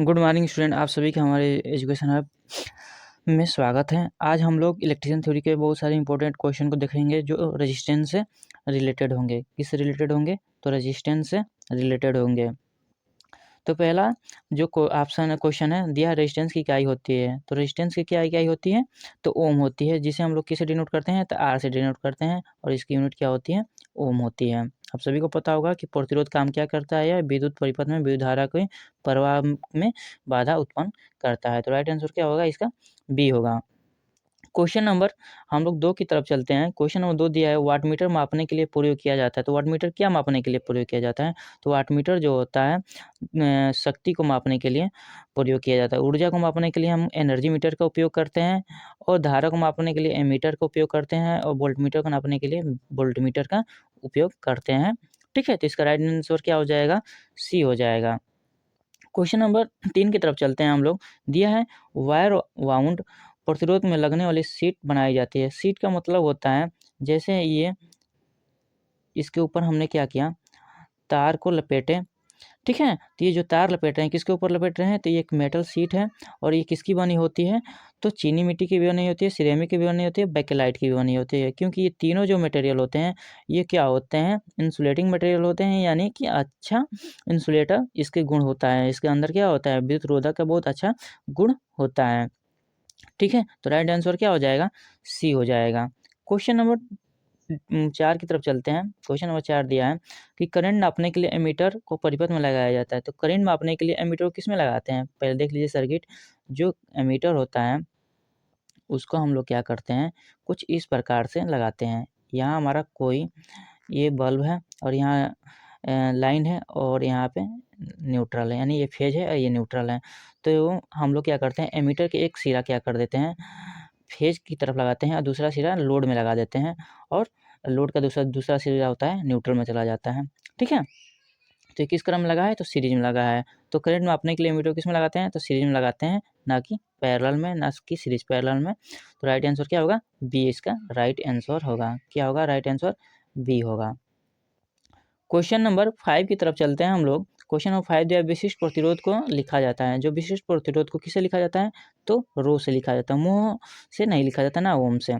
Good morning student, आप सभी का हमारे एजुकेशन हब में स्वागत है। आज हम लोग इलेक्ट्रिशियन थ्योरी के बहुत सारे इंपॉर्टेंट क्वेश्चन को देखेंगे जो रेजिस्टेंस से रिलेटेड होंगे। किससे रिलेटेड होंगे? तो रेजिस्टेंस से रिलेटेड होंगे। तो पहला जो ऑप्शन क्वेश्चन है दिया, रेजिस्टेंस की इकाई होती है। तो रेजिस्टेंस की क्या इकाई होती है? तो ओम होती है, जिसे हम लोग किससे डिनोट करते हैं? तो आर से डिनोट करते हैं, और इसकी यूनिट क्या होती है? ओम होती है। आप सभी को पता होगा कि प्रतिरोध काम क्या करता है? यह विद्युत परिपथ में विद्युत धारा के प्रवाह में बाधा उत्पन्न करता है। तो राइट आंसर क्या होगा इसका? बी होगा। क्वेश्चन नंबर हम लोग 2 की तरफ चलते हैं। क्वेश्चन नंबर 2 दिया है, वाटमीटर मापने के लिए प्रयोग किया जाता है। तो वाटमीटर क्या मापने के लिए प्रयोग किया जाता है? तो वाटमीटर जो होता है शक्ति को मापने के लिए प्रयोग किया जाता है। ऊर्जा को मापने के लिए हम एनर्जी मीटर का उपयोग करते हैं, और धारा को मापने के लिए एमीटर का उपयोग करते हैं, और वोल्टमीटर को नापने के लिए वोल्टमीटर का उपयोग करते हैं। ठीक है, तो इसका राइट आंसर क्या हो जाएगा? सी हो जाएगा। क्वेश्चन नंबर 3 की तरफ चलते हैं हम लोग। दिया है, वायर वाउंड प्रतिरोध में लगने वाली सीट बनाई जाती है। सीट का मतलब होता है, जैसे ये इसके ऊपर हमने क्या किया, तार को लपेटे। ठीक है, तो ये जो तार लपेट रहे हैं, किसके ऊपर लपेट रहे हैं? तो ये एक मेटल सीट है, और ये किसकी बनी होती है? तो चीनी मिट्टी की भी बनी होती है, सिरेमिक की भी बनी होती है, बेकेलाइट की भी बनी होती है। क्योंकि ये तीनों जो मटेरियल होते हैं, ये क्या होते हैं? इंसुलेटिंग मटेरियल होते हैं, यानी कि अच्छा इंसुलेटर इसके गुण होता है। इसके अंदर क्या होता है? विद्युत रोधक का बहुत अच्छा गुण होता है। ठीक है, तो राइट आंसर क्या हो जाएगा? सी हो जाएगा। क्वेश्चन नंबर 4 की तरफ चलते हैं। क्वेश्चन नंबर 4 दिया है कि करंट नापने के लिए एमीटर को परिपथ में लगाया जाता है। तो करंट मापने के लिए एमीटर को किसमें लगाते हैं? पहले देख लीजिए सर्किट। जो एमीटर होता है उसको हम लोग क्या करते हैं, कुछ इस प्रकार से लगाते हैं। यहाँ हमारा कोई ये बल्ब है, और यहाँ लाइन है, और यहाँ पे न्यूट्रल है, यानी ये फेज है और ये न्यूट्रल है। तो हम लोग क्या करते हैं, एमीटर के एक सिरा क्या कर देते हैं, फेज की तरफ लगाते हैं, और दूसरा सिरा लोड में लगा देते हैं, और लोड का दूसरा सिरा होता है न्यूट्रल में चला जाता है। ठीक है, तो ये किस क्रम में लगा है? तो सीरीज में लगा है। तो करंट मापने के लिए एमीटर किस में लगाते हैं? तो सीरीज में लगाते हैं, ना कि पैरेलल में, ना कि सीरीज पैरेलल में। तो राइट आंसर क्या होगा? बी इसका राइट आंसर होगा। क्या होगा? राइट आंसर बी होगा। क्वेश्चन नंबर 5 की तरफ चलते हैं हम लोग। क्वेश्चन नंबर 5 दिया, विशिष्ट प्रतिरोध को लिखा जाता है। जो विशिष्ट प्रतिरोध को किससे लिखा जाता है? तो रो से लिखा जाता है, मोह से नहीं लिखा जाता ना, ओम से।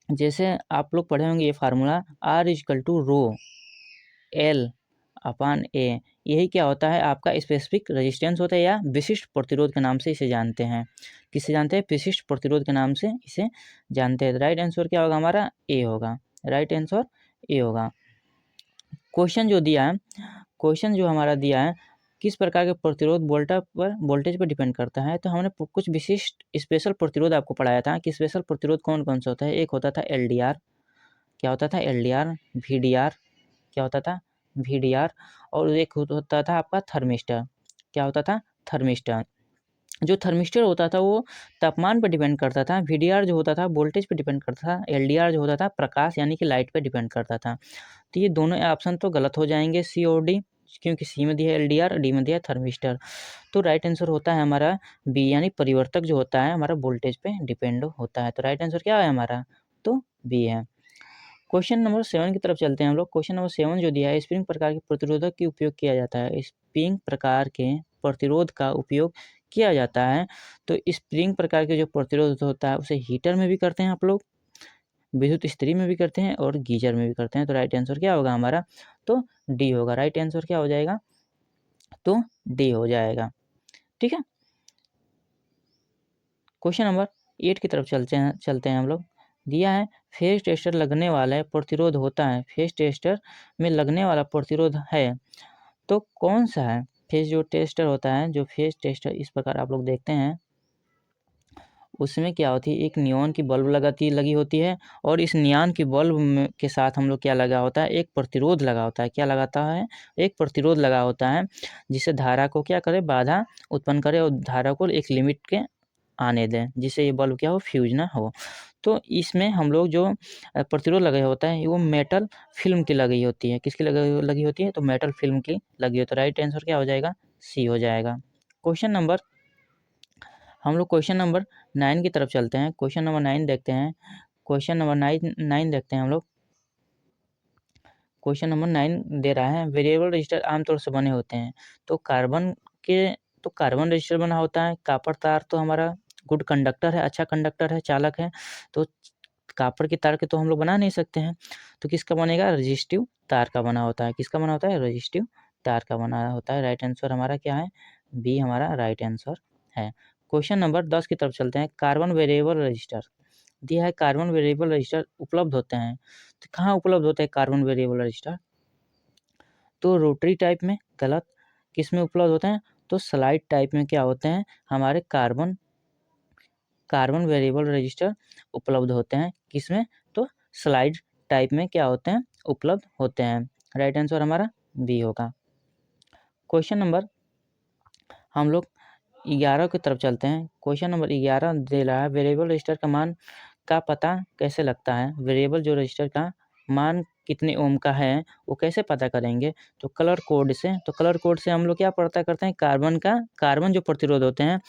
जैसे आप लोग पढ़े होंगे ये formula, R equal to rho L upon A. यही क्या होता है? आपका स्पेसिफिक रेजिस्टेंस होता है, या विशिष्ट प्रतिरोध के नाम से इसे जानते हैं। किससे जानते हैं? विशिष्ट प्रतिरोध के नाम से इसे जानते हैं। राइट आंसर क्या होगा हमारा? ए होगा। राइट आंसर ए होगा। क्वेश्चन जो दिया है, क्वेश्चन जो हमारा दिया है, किस प्रकार के प्रतिरोध वोल्टेज पर डिपेंड करता है? तो हमने कुछ विशिष्ट स्पेशल प्रतिरोध आपको पढ़ाया था कि स्पेशल प्रतिरोध कौन कौन सा होता है। एक होता था एलडीआर। क्या होता था? एलडीआर। वीडीआर। क्या होता था? वीडीआर। और एक होता था आपका थर्मिस्टर। क्या होता था? थर्मिस्टर। जो थर्मिस्टर होता था वो तापमान पर डिपेंड करता था। वीडीआर जो होता था वोल्टेज पे डिपेंड करता था। एलडीआर जो होता था प्रकाश यानी कि लाइट पे डिपेंड करता था। तो ये दोनों ऑप्शन तो गलत हो जाएंगे, सी और डी, क्योंकि सी में दिया है एलडीआर, डी में दिया है थर्मिस्टर। तो राइट आंसर होता है हमारा बी, यानी परिवर्तक जो होता है हमारा वोल्टेज पे डिपेंड होता है। तो राइट आंसर क्या है हमारा? तो बी है। क्वेश्चन नंबर 7 की तरफ चलते हैं हम लोग। क्वेश्चन नंबर 7 जो दिया है, स्प्रिंग प्रकार के प्रतिरोधक की उपयोग किया जाता है। स्प्रिंग प्रकार के प्रतिरोध का उपयोग किया जाता है। तो स्प्रिंग प्रकार के जो प्रतिरोध होता है उसे हीटर में भी करते हैं आप लोग, विद्युत इस्त्री में भी करते हैं, और गीजर में भी करते हैं। तो राइट आंसर क्या होगा हमारा? तो डी होगा। राइट आंसर क्या हो जाएगा? तो डी हो जाएगा। ठीक है, क्वेश्चन नंबर 8 की तरफ चलते हैं हम लोग। दिया है, फेज टेस्टर लगने वाला प्रतिरोध होता है। फेज टेस्टर में लगने वाला प्रतिरोध है, तो कौन सा है? फेज जो टेस्टर होता है, जो फेज टेस्टर इस प्रकार आप लोग देखते हैं, उसमें क्या होती है, एक नियॉन की बल्ब लगी होती है, और इस नियॉन की बल्ब के साथ हम लोग क्या लगा होता है? एक प्रतिरोध लगा होता है। क्या लगाता है? एक प्रतिरोध लगा होता है, जिससे धारा को क्या करे? बाधा उत्पन्न करे, और धारा को एक लिमिट के आने दें, जिससे ये बल्ब क्या हो? फ्यूज ना हो। तो इसमें हम लोग जो प्रतिरोध लगा होता है वो मेटल फिल्म की लगी होती है। किसकी लगी होती है? तो मेटल फिल्म की लगी होती है। तो राइट आंसर क्या हो जाएगा? सी हो जाएगा। क्वेश्चन नंबर हम लोग क्वेश्चन नंबर 9 की तरफ चलते हैं। क्वेश्चन नंबर 9 देखते हैं। क्वेश्चन नंबर 9 देखते हैं हम लोग। क्वेश्चन नंबर 9 दे रहा है, वेरिएबल रजिस्टर आमतौर से बने होते हैं। तो कार्बन के तो कार्बन रजिस्टर बना होता है। कॉपर तार तो हमारा गुड कंडक्टर है, अच्छा कंडक्टर है, चालक है, तो कॉपर के तार के तो हम लोग बना नहीं सकते हैं। तो किसका बनेगा? रजिस्टिव तार का बना होता है। किसका बना होता है? रजिस्टिव तार का बना होता है। राइट आंसर हमारा क्या है? बी हमारा राइट आंसर है। क्वेश्चन नंबर 10 की तरफ चलते हैं। कार्बन वेरिएबल रजिस्टर दिया है। कार्बन वेरिएबल रजिस्टर उपलब्ध होते हैं, तो कहाँ उपलब्ध होते हैं कार्बन वेरिएबल रजिस्टर? तो रोटरी टाइप में गलत। किस में उपलब्ध होते हैं? तो स्लाइड टाइप में क्या होते हैं? हमारे कार्बन वेरिएबल रजिस्टर उपलब्ध होते हैं। किस में? तो स्लाइड टाइप में क्या होते हैं? उपलब्ध होते हैं। राइट आंसर हमारा बी होगा। क्वेश्चन नंबर हम लोग 11 की तरफ चलते हैं। क्वेश्चन नंबर 11 दे रहा है, वेरिएबल रजिस्टर का मान का पता कैसे लगता है? वेरिएबल जो रजिस्टर का मान कितने ओम का है वो कैसे पता करेंगे? तो कलर कोड से। तो कलर कोड से हम लोग क्या पता करते हैं? कार्बन जो प्रतिरोध होते हैं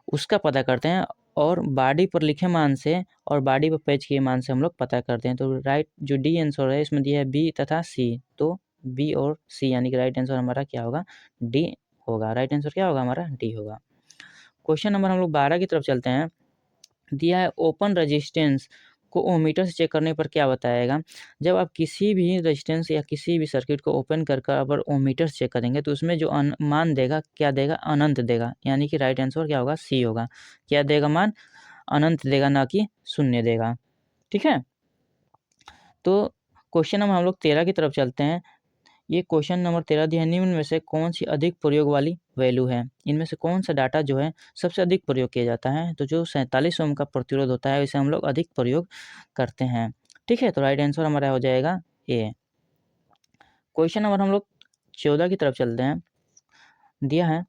उसका पता करते हैं, और बॉडी पर लिखे मान से और बॉडी पर पैच किए मान से हम लोग पता करते हैं। तो राइट जो डी आंसर है इसमें दिया है बी तथा सी, तो बी और सी यानी कि राइट आंसर हमारा क्या होगा? डी होगा। राइट आंसर क्या होगा? हमारा डी होगा। क्वेश्चन नंबर हम लोग 12 की तरफ चलते हैं। दिया है ओपन रेजिस्टेंस को ओमीटर से चेक करने पर क्या बताएगा? जब आप किसी भी रेजिस्टेंस या किसी भी सर्किट को ओपन कर अगर ओमीटर से चेक करेंगे तो उसमें जो मान देगा क्या देगा? अनंत देगा, यानी कि राइट आंसर क्या होगा? सी होगा। क्या देगा मान? अनंत देगा, ना कि शून्य देगा। ठीक है, तो क्वेश्चन नंबर हम लोग 13 की तरफ चलते हैं। ये क्वेश्चन नंबर 13 दिया है, निम्न में से कौन सी अधिक प्रयोग वाली वैल्यू है? इनमें से कौन सा डाटा जो है सबसे अधिक प्रयोग किया जाता है? तो जो 47 ओम का प्रतिरोध होता है इसे हम लोग अधिक प्रयोग करते हैं। ठीक है, तो राइट आंसर हमारा हो जाएगा ए। क्वेश्चन नंबर हम लोग 14 की तरफ चलते हैं। दिया है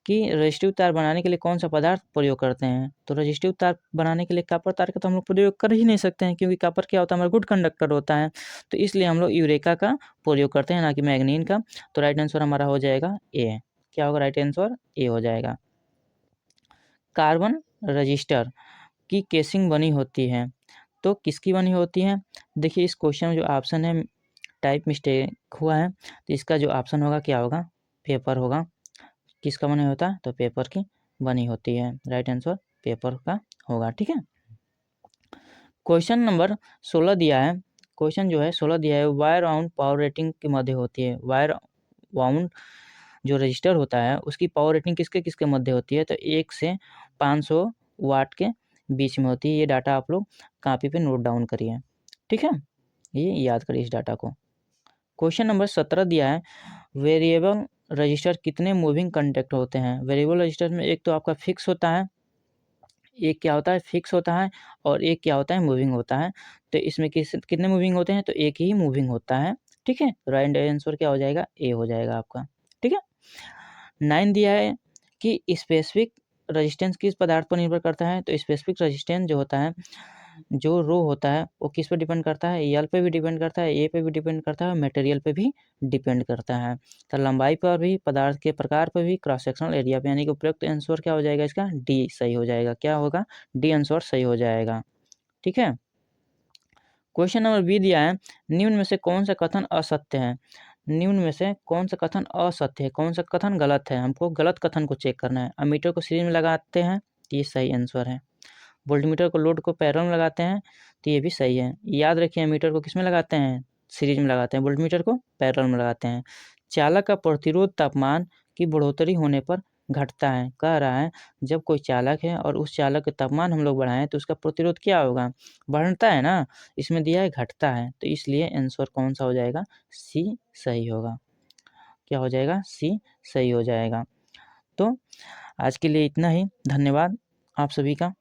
कि रजिस्टिव तार बनाने के लिए कौन सा पदार्थ प्रयोग करते हैं? तो रजिस्टिव तार बनाने के लिए कॉपर तार का तो हम लोग प्रयोग कर ही नहीं सकते हैं, क्योंकि कॉपर क्या होता है? हमारा गुड कंडक्टर होता है, तो इसलिए हम लोग यूरेका का प्रयोग करते हैं, ना कि मैग्नीन का। तो राइट आंसर हमारा हो जाएगा ए। क्या होगा? राइट आंसर ए हो जाएगा। कार्बन रजिस्टर की केसिंग बनी होती है, तो किसकी बनी होती है? देखिए इस क्वेश्चन में जो ऑप्शन है टाइप मिस्टेक हुआ है, तो इसका जो ऑप्शन होगा क्या होगा? पेपर होगा। किसका बना होता है? तो पेपर की बनी होती है। राइट आंसर पेपर का होगा। ठीक है, क्वेश्चन नंबर 16 दिया है। क्वेश्चन जो है 16 दिया है, वायर वाउंड पावर रेटिंग के मध्य होती है। वायर वाउंड जो रजिस्टर होता है उसकी पावर रेटिंग किसके किसके मध्य होती है? तो 1 से 500 वाट के बीच में होती है। ये डाटा आप लोग कॉपी पे नोट डाउन करिए। ठीक है, ये याद करिए इस डाटा को। क्वेश्चन नंबर 17 दिया है, वेरिएबल रजिस्टर कितने मूविंग कंटेक्ट होते हैं? वेरिएबल रजिस्टर में एक तो आपका फिक्स होता है, एक क्या होता है? फिक्स होता है, और एक क्या होता है? मूविंग होता है। तो इसमें कितने मूविंग होते हैं? तो एक ही मूविंग होता है। ठीक है, राइट आंसर क्या हो जाएगा? ए हो जाएगा आपका। ठीक है, 9 दिया है कि स्पेसिफिक रेजिस्टेंस किस पदार्थ पर निर्भर करता है? तो स्पेसिफिक रेजिस्टेंस जो होता है, जो रो होता है वो किस पे डिपेंड करता है? एल पे भी डिपेंड करता है, ए पे भी डिपेंड करता है, मटेरियल पे भी डिपेंड करता है। तो लंबाई पर भी, पदार्थ के प्रकार पर भी, क्रॉस सेक्शनल एरिया पे, यानी कि उपयुक्त आंसर क्या हो जाएगा इसका? डी सही हो जाएगा। क्या होगा? डी आंसर सही हो जाएगा। ठीक है, क्वेश्चन नंबर बी दिया है, निम्न में से कौन सा कथन असत्य है? निम्न में से कौन सा कथन असत्य है, कौन सा कथन गलत है? हमको गलत कथन को चेक करना है। अमीटर को सीरीज में लगाते हैं, तो ये सही आंसर है। वोल्टमीटर को लोड को पैरेलल में लगाते हैं, तो ये भी सही है। याद रखिए, एमीटर को किस में लगाते हैं? सीरीज में लगाते हैं। वोल्टमीटर को पैरेलल में लगाते हैं। चालक का प्रतिरोध तापमान की बढ़ोतरी होने पर घटता है। कह रहा है जब कोई चालक है और उस चालक का तापमान हम लोग बढ़ाएं तो उसका प्रतिरोध क्या होगा? बढ़ता है ना। इसमें दिया है घटता है, तो इसलिए आंसर कौन सा हो जाएगा? सी सही होगा। क्या हो जाएगा? सी सही हो जाएगा। तो आज के लिए इतना ही। धन्यवाद आप सभी का।